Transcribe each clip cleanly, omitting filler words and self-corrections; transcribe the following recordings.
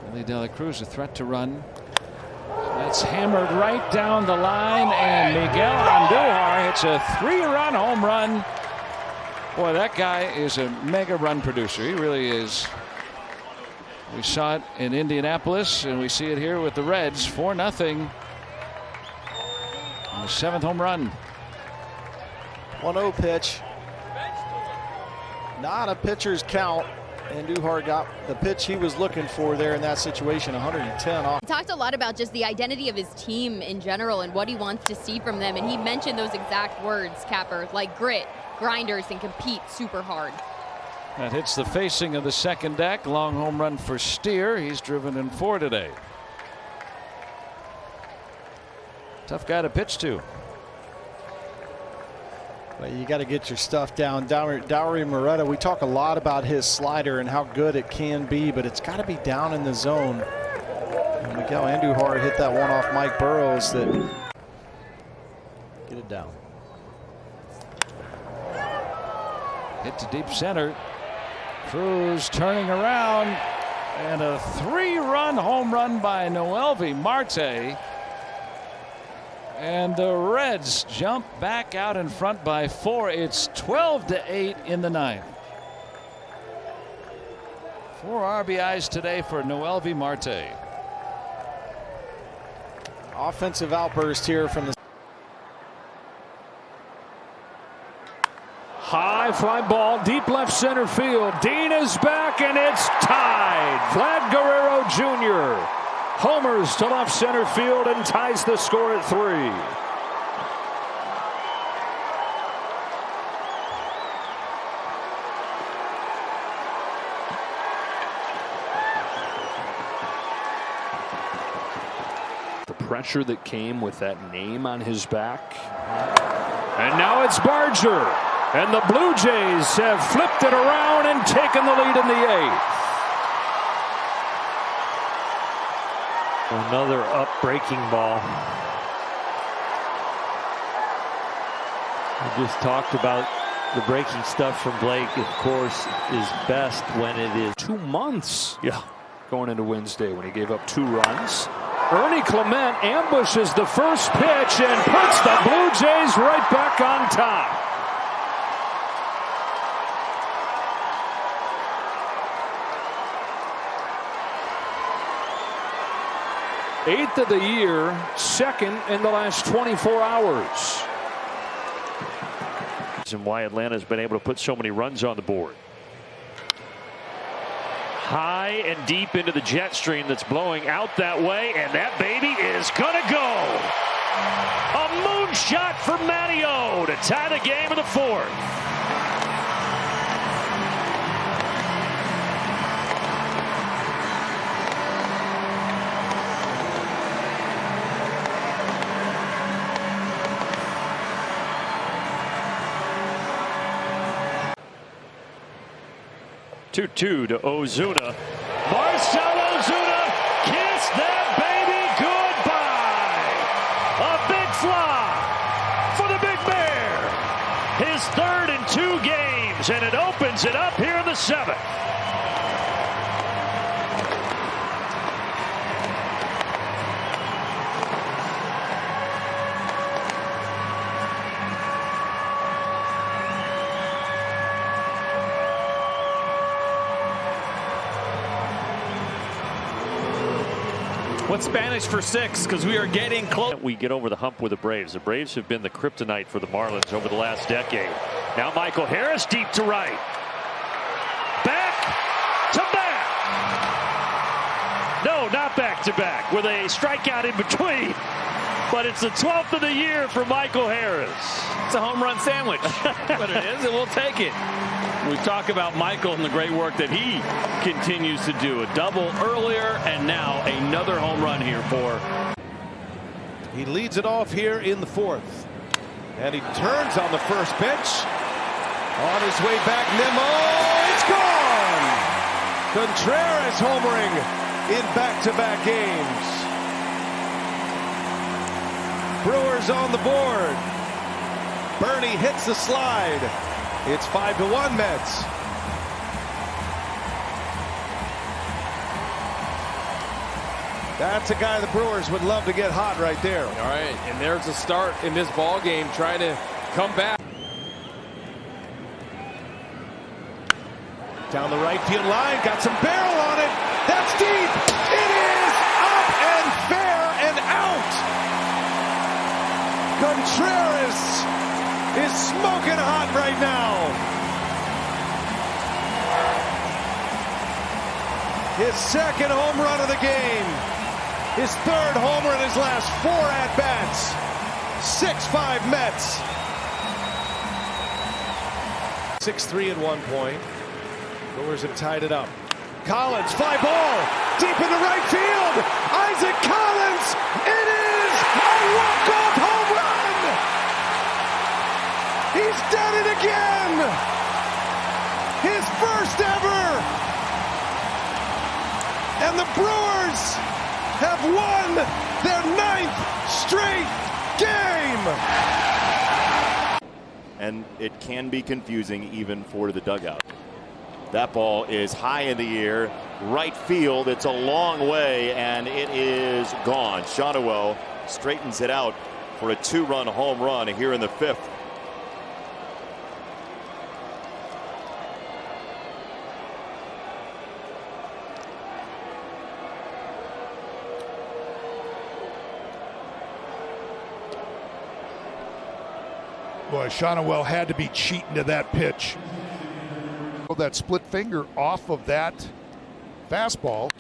Elly De La Cruz, a threat to run. That's hammered right down the line, and Miguel Andujar hits a 3-run home run. Boy, that guy is a mega run producer. He really is. We saw it in Indianapolis, and we see it here with the Reds. 4-0. The 7th home run. 1-0 pitch. Not a pitcher's count. Andujar got the pitch he was looking for there in that situation. 110 off. He talked a lot about just the identity of his team in general and what he wants to see from them. And he mentioned those exact words, Capper, like grit, grinders, and compete super hard. That hits the facing of the second deck. Long home run for Steer. He's driven in 4 today. Tough guy to pitch to. Well, you got to get your stuff down. Dauri Moreta, we talk a lot about his slider and how good it can be, but it's got to be down in the zone. And Miguel Andujar hit that one off Mike Burrows. That get it down. Hit to deep center. Cruz turning around, and a 3-run home run by Noelvi Marte. And the Reds jump back out in front by 4. It's 12-8 in the 9th. 4 RBIs today for Noelvi Marte. Offensive outburst here from the high fly ball, deep left center field. Dean is back, and it's tied. Vlad Guerrero Jr. homers to left center field and ties the score at 3. The pressure that came with that name on his back. And now it's Barger. And the Blue Jays have flipped it around and taken the lead in the 8th. Another up breaking ball. We just talked about the breaking stuff from Blake, of course, is best when it is 2 months. Yeah, going into Wednesday when he gave up 2 runs. Ernie Clement ambushes the first pitch and puts the Blue Jays right back on top. 8th of the year, 2nd in the last 24 hours. And why Atlanta's been able to put so many runs on the board. High and deep into the jet stream that's blowing out that way, and that baby is gonna go. A moonshot for Matteo to tie the game in the 4th. Two to Ozuna. Marcell Ozuna, kiss that baby goodbye. A big fly for the Big Bear. His 3rd in 2 games, and it opens it up here in the 7th. What's Spanish for 6? Because we are getting close. We get over the hump with the Braves. The Braves have been the kryptonite for the Marlins over the last decade. Now Michael Harris deep to right. Back to back. No, not back to back, with a strikeout in between. But it's the 12th of the year for Michael Harris. It's a home run sandwich. But it is, and we'll take it. We talk about Michael and the great work that he continues to do. A double earlier, and now another home run here for. He leads it off here in the 4th. And he turns on the first pitch. On his way back, Nimmo. It's gone! Contreras homering in back-to-back games. Brewers on the board. Bernie hits the slide. It's 5-1 Mets. That's a guy the Brewers would love to get hot right there. All right, and there's a start in this ball game, trying to come back. Down the right field line, got some barrel on it. That's deep. It is up and fair and out. Contreras is smoking hot right now. His second home run of the game. His third homer in his last 4 at-bats. 6-5 Mets. 6-3 at one point. Brewers have tied it up. Collins, fly ball, deep into right field. Isaac Collins, it is a walk-off home run. He's done it again. His first ever. And the Brewers have won their 9th straight game. And it can be confusing even for the dugout. That ball is high in the air, right field. It's a long way, and it is gone. Shawnuel straightens it out for a 2-run home run here in the 5th. Boy, Shawnuel had to be cheating to that pitch. That split finger off of that fastball.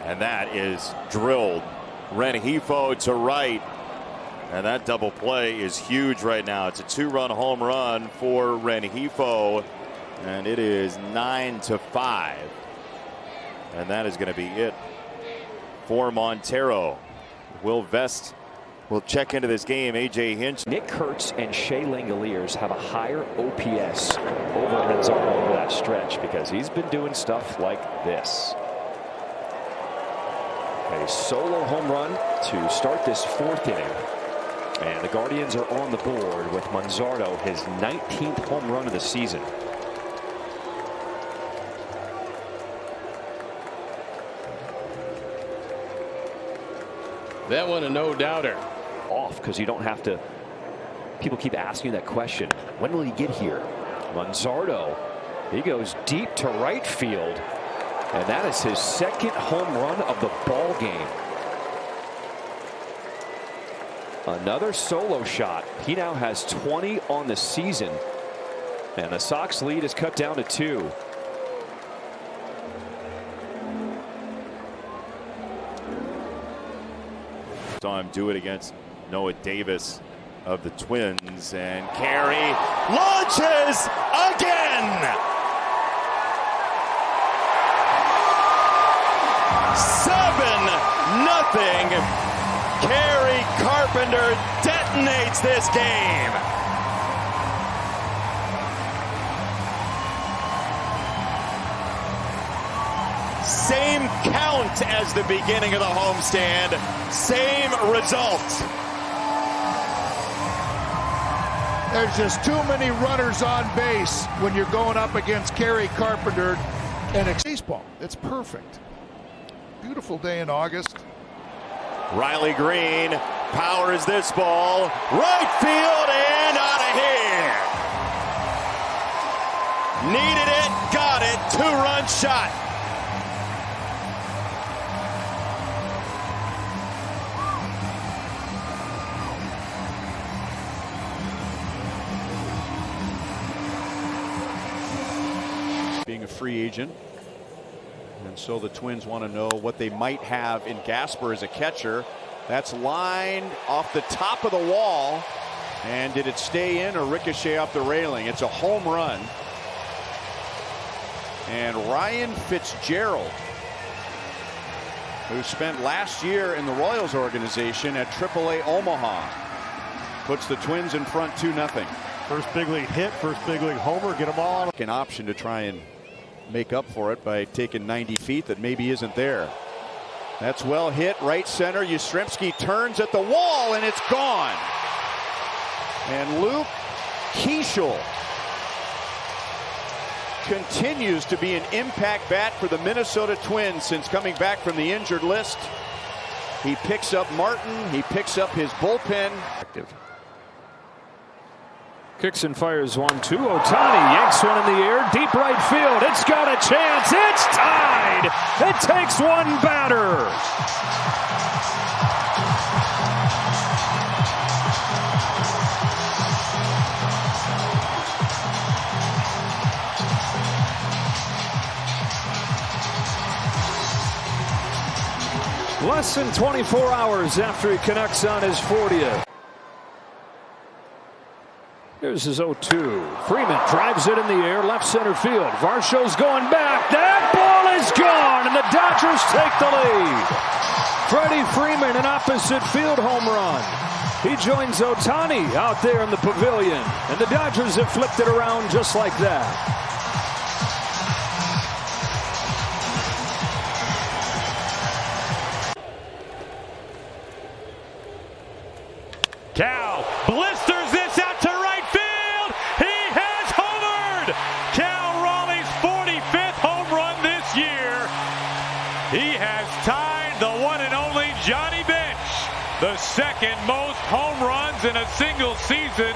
And that is drilled. Rengifo to right. And that double play is huge right now. It's a 2-run home run for Rengifo. And it is 9-5. And that is going to be it for Montero. Will Vest will check into this game. AJ Hinch. Nick Kurtz and Shea Langoliers have a higher OPS over Manzardo over that stretch because he's been doing stuff like this. A solo home run to start this 4th inning. And the Guardians are on the board with Manzardo, his 19th home run of the season. That one a no-doubter. Off because you don't have to. People keep asking that question. When will he get here? Manzardo, he goes deep to right field, and that is his 2nd home run of the ball game. Another solo shot. He now has 20 on the season, and the Sox lead is cut down to 2. Saw him do it against Noah Davis of the Twins, and Carey launches again. 7-0. Kerry Carpenter detonates this game. Same count as the beginning of the homestand. Same result. There's just too many runners on base when you're going up against Kerry Carpenter and a baseball. It's perfect. Beautiful day in August. Riley Green powers this ball. Right field and out of here. Needed it, got it. 2-run shot. Being a free agent, and so the Twins want to know what they might have in Gasper as a catcher. That's lined off the top of the wall, and did it stay in or ricochet off the railing? It's a home run, and Ryan Fitzgerald, who spent last year in the Royals organization at AAA Omaha, puts the Twins in front 2-0. First big league hit, first big league homer, get them all. An option to try and make up for it by taking 90 feet that maybe isn't there. That's well hit, right center. Yastrzemski turns at the wall, and it's gone. And Luke Keeschel continues to be an impact bat for the Minnesota Twins since coming back from the injured list. He picks up Martin. He picks up his bullpen. Kicks and fires 1-2. Ohtani yanks one in the air. Deep right field. It's got a chance. It's tied. It takes one batter. Less than 24 hours after he connects on his 40th. Here's his 0-2. Freeman drives it in the air, left center field. Varsho's going back. That ball is gone, and the Dodgers take the lead. Freddie Freeman, an opposite field home run. He joins Ohtani out there in the pavilion, and the Dodgers have flipped it around just like that. Cal blisters this out to right field. He has homered. Cal Raleigh's 45th home run this year. He has tied the one and only Johnny Bench, the second most home runs in a single season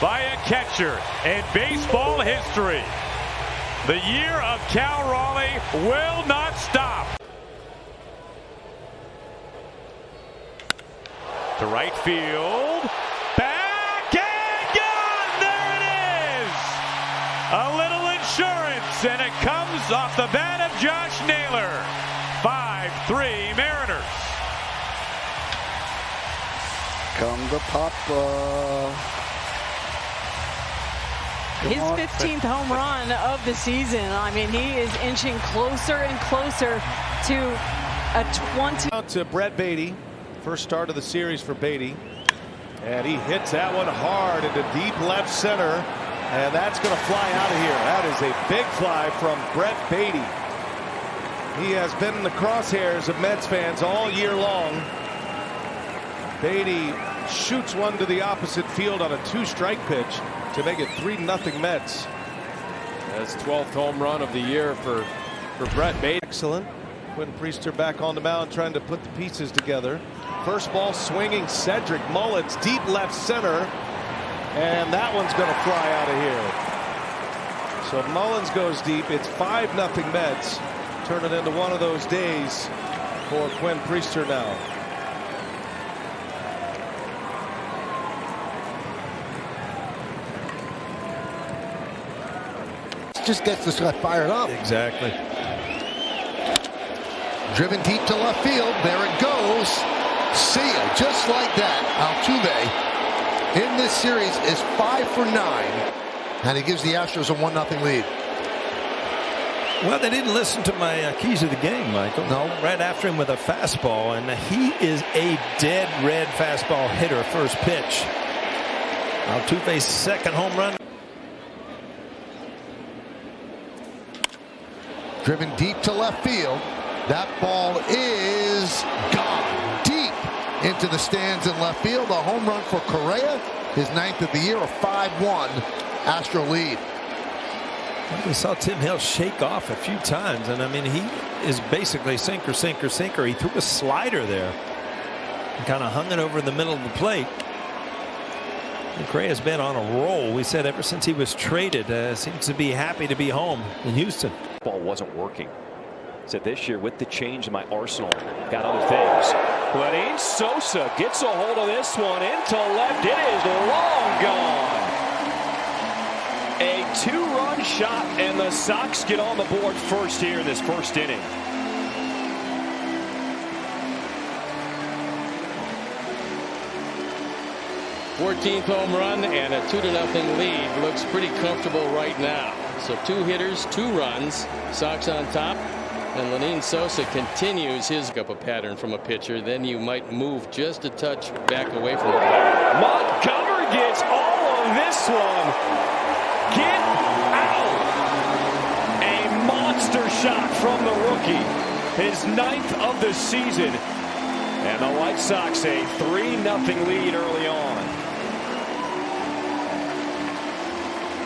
by a catcher in baseball history. The year of Cal Raleigh will not stop. To right field, back and gone, there it is! A little insurance, and it comes off the bat of Josh Naylor. 5-3 Mariners. Come to Papa. His 15th home run of the season. I mean, he is inching closer and closer to a 20. Out to Brett Baty. First start of the series for Baty. And he hits that one hard into deep left center. And that's going to fly out of here. That is a big fly from Brett Baty. He has been in the crosshairs of Mets fans all year long. Baty shoots one to the opposite field on a 2-strike pitch to make it 3-0 Mets. That's 12th home run of the year for Brett Baty. Excellent. Quinn Priester back on the mound trying to put the pieces together. First ball swinging Cedric Mullins deep left center, and that one's going to fly out of here. So Mullins goes deep. It's 5-0 Mets. Turn it into one of those days for Quinn Priester now. Just gets this guy fired up. Exactly. Driven deep to left field. There it goes. See ya. Just like that. Altuve in this series is 5 for 9. And he gives the Astros a 1-0 lead. Well, they didn't listen to my keys of the game, Michael. No. Right after him with a fastball, and he is a dead red fastball hitter first pitch. Altuve's second home run. Driven deep to left field. That ball is gone deep into the stands in left field. A home run for Correa, his 9th of the year, a 5-1 Astro lead. We saw Tim Hill shake off a few times, and I mean, he is basically sinker, sinker, sinker. He threw a slider there and kind of hung it over the middle of the plate. And Correa's been on a roll. We said ever since he was traded, seems to be happy to be home in Houston. Ball wasn't working. So this year with the change in my arsenal, got other things. Lenyn Sosa gets a hold of this one into left. It is long gone. A 2-run shot, and the Sox get on the board first here in this first inning. th home run and a 2-0 lead. Looks pretty comfortable right now. So 2 hitters, 2 runs. Sox on top. And Lenyn Sosa continues his up a pattern from a pitcher. Then you might move just a touch back away from the ball. Montgomery gets all of this one. Get out. A monster shot from the rookie. His 9th of the season. And the White Sox a 3-0 lead early on.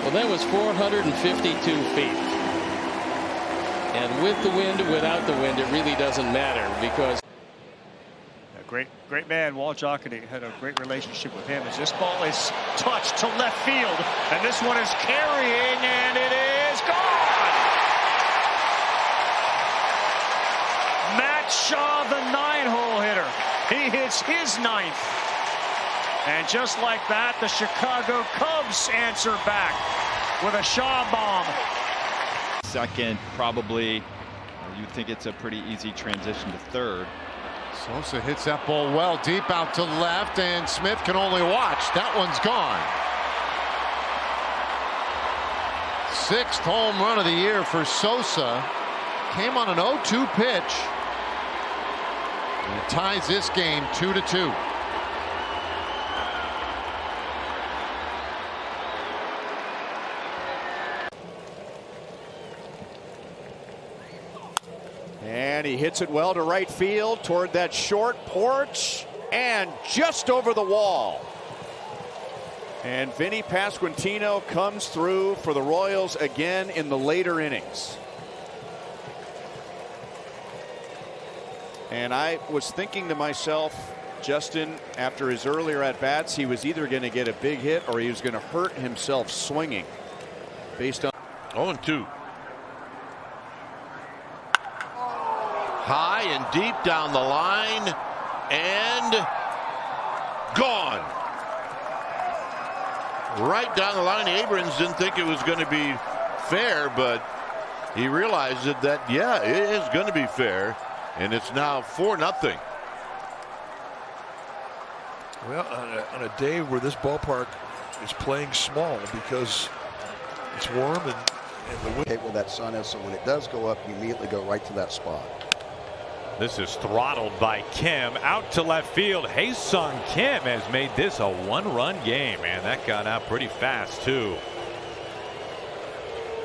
Well, that was 452 feet. And with the wind, without the wind, it really doesn't matter because Great man, Walt Jocketty had a great relationship with him as this ball is touched to left field, and this one is carrying, and it is gone. Matt Shaw, the 9-hole hitter. He hits his 9th. And just like that, the Chicago Cubs answer back with a Shaw bomb. Second, probably, you'd think it's a pretty easy transition to third. Sosa hits that ball well deep out to left, and Smith can only watch. That one's gone. 6th home run of the year for Sosa. Came on an 0-2 pitch. And it ties this game 2-2. And he hits it well to right field toward that short porch and just over the wall. And Vinny Pasquantino comes through for the Royals again in the later innings. And I was thinking to myself, Justin, after his earlier at-bats, he was either going to get a big hit or he was going to hurt himself swinging based on 0-2. High and deep down the line, and gone. Right down the line. Abrams didn't think it was going to be fair, but he realized that, yeah, it is going to be fair, and it's now 4-0. Well, on a day where this ballpark is playing small because it's warm and the wind. Where that sun is, so when it does go up, you immediately go right to that spot. This is throttled by Kim out to left field. Hae-Sung Kim has made this a 1-run game, and that got out pretty fast too.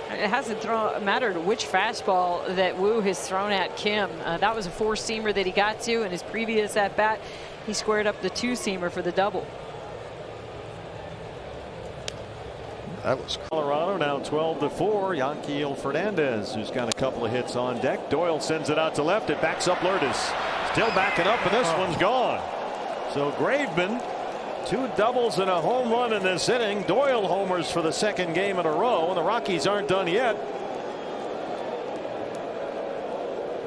It hasn't mattered which fastball that Wu has thrown at Kim. That was a 4-seamer that he got to in his previous at bat. He squared up the 2-seamer for the double. That was Colorado now 12-4. Yanquiel Fernandez, who's got a couple of hits on deck. Doyle sends it out to left. It backs up Lourdes. Still backing up, and this one's gone. So Graveman, 2 doubles and a home run in this inning. Doyle homers for the 2nd game in a row, and the Rockies aren't done yet.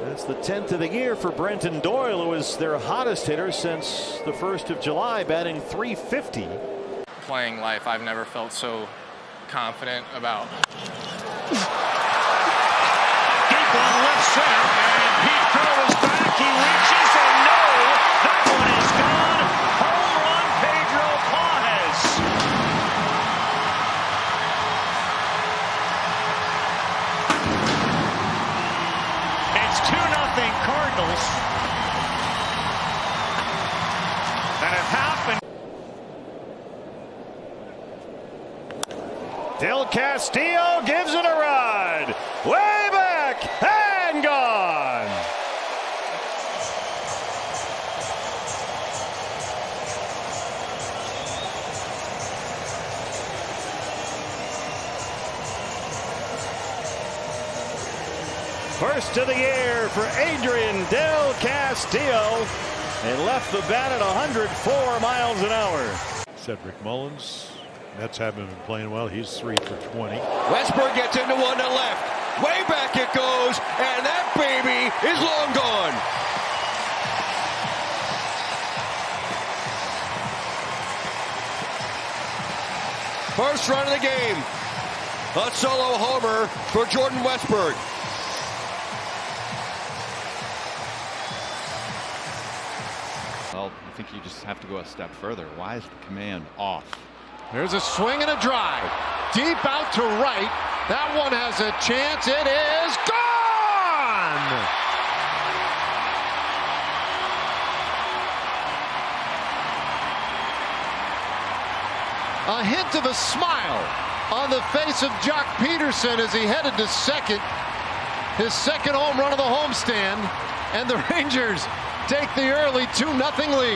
That's the 10th of the year for Brenton Doyle, who is their hottest hitter since the 1st of July, batting .350. Playing life, I've never felt so confident about. Deep one left center, and Pete Crow is back. He reaches, and no, that one is gone. Home run, Pedro Paz. It's 2-0 Cardinals. And it happened. Del Castillo gives it a ride. Way back and gone. First of the year for Adrian Del Castillo. They left the bat at 104 miles an hour. Cedric Mullins. Mets haven't been playing well. He's 3 for 20. Westburg gets into one to left. Way back it goes, and that baby is long gone. First run of the game. A solo homer for Jordan Westburg. Well, I think you just have to go a step further. Why is the command off? There's a swing and a drive. Deep out to right. That one has a chance. It is gone! A hint of a smile on the face of Jock Peterson as he headed to second. His 2nd home run of the homestand. And the Rangers take the early 2-0 lead.